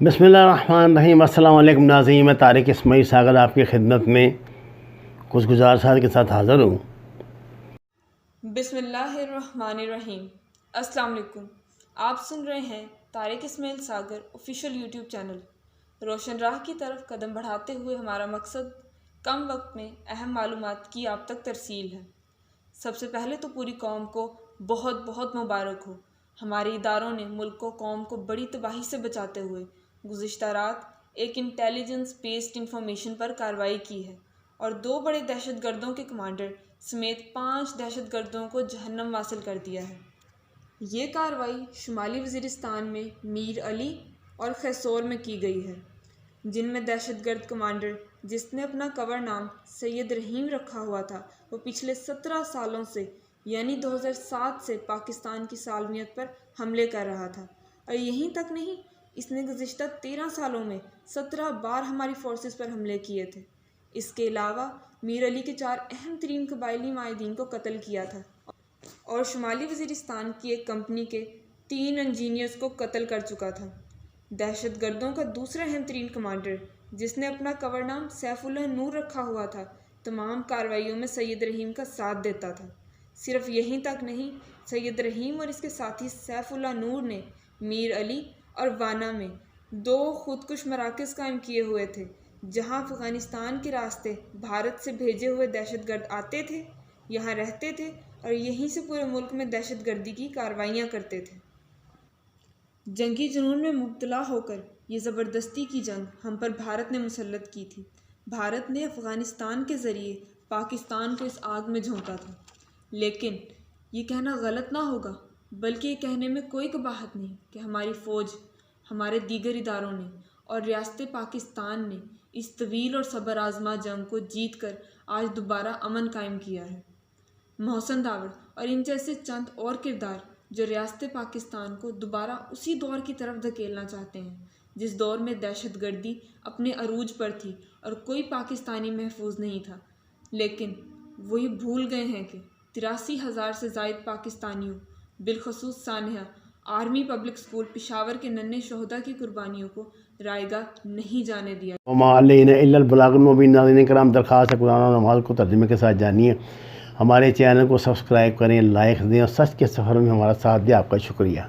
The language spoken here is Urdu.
بسم اللہ الرحمن الرحیم۔ السلام علیکم ناظرین، میں طارق اسماعیل ساگر آپ کی خدمت میں کچھ گزارشات کے ساتھ حاضر ہوں۔ بسم اللہ الرحمن الرحیم۔ السلام علیکم، آپ سن رہے ہیں طارق اسماعیل ساگر آفیشیل یوٹیوب چینل۔ روشن راہ کی طرف قدم بڑھاتے ہوئے ہمارا مقصد کم وقت میں اہم معلومات کی آپ تک ترسیل ہے۔ سب سے پہلے تو پوری قوم کو بہت بہت مبارک ہو۔ ہمارے اداروں نے ملک کو قوم کو بڑی تباہی سے بچاتے ہوئے گزشتہ رات ایک انٹیلیجنس بیسڈ انفارمیشن پر کارروائی کی ہے اور 2 بڑے دہشت گردوں کے کمانڈر سمیت 5 دہشت گردوں کو جہنم واصل کر دیا ہے۔ یہ کارروائی شمالی وزیرستان میں میر علی اور خیسور میں کی گئی ہے، جن میں دہشت گرد کمانڈر جس نے اپنا کور نام سید رحیم رکھا ہوا تھا وہ پچھلے 17 سالوں سے یعنی 2007 سے پاکستان کی سالمیت پر حملے کر رہا تھا، اور یہیں تک نہیں، اس نے گزشتہ 13 سالوں میں 17 بار ہماری فورسز پر حملے کیے تھے۔ اس کے علاوہ میر علی کے 4 اہم ترین قبائلی معاہدین کو قتل کیا تھا اور شمالی وزیرستان کی ایک کمپنی کے 3 انجینئرز کو قتل کر چکا تھا۔ دہشت گردوں کا دوسرا اہم ترین کمانڈر جس نے اپنا کور نام سیف اللہ نور رکھا ہوا تھا، تمام کارروائیوں میں سید رحیم کا ساتھ دیتا تھا۔ صرف یہیں تک نہیں، سید رحیم اور اس کے ساتھی سیف اللہ نور نے میر علی اور وانا میں 2 خودکش مراکز قائم کیے ہوئے تھے، جہاں افغانستان کے راستے بھارت سے بھیجے ہوئے دہشت گرد آتے تھے، یہاں رہتے تھے اور یہیں سے پورے ملک میں دہشت گردی کی کارروائیاں کرتے تھے۔ جنگی جنون میں مبتلا ہو کر یہ زبردستی کی جنگ ہم پر بھارت نے مسلط کی تھی۔ بھارت نے افغانستان کے ذریعے پاکستان کو اس آگ میں جھونکا تھا، لیکن یہ کہنا غلط نہ ہوگا، بلکہ یہ کہنے میں کوئی قباحت نہیں کہ ہماری فوج، ہمارے دیگر اداروں نے اور ریاست پاکستان نے اس طویل اور صبر آزما جنگ کو جیت کر آج دوبارہ امن قائم کیا ہے۔ محسن داوڑ اور ان جیسے چند اور کردار جو ریاست پاکستان کو دوبارہ اسی دور کی طرف دھکیلنا چاہتے ہیں جس دور میں دہشت گردی اپنے عروج پر تھی اور کوئی پاکستانی محفوظ نہیں تھا، لیکن وہ یہ بھول گئے ہیں کہ 83,000 سے زائد پاکستانیوں، بالخصوص سانحہ آرمی پبلک اسکول پشاور کے ننھے شہداء کی قربانیوں کو رائے گاہ نہیں جانے دیا۔ وما علینا الا البلاغ المبین۔ ناظرین کرام، درخواست ہے قرآن و نماز کو ترجمے کے ساتھ جانیے، ہمارے چینل کو سبسکرائب کریں، لائک دیں اور سچ کے سفر میں ہمارا ساتھ دیں۔ آپ کا شکریہ۔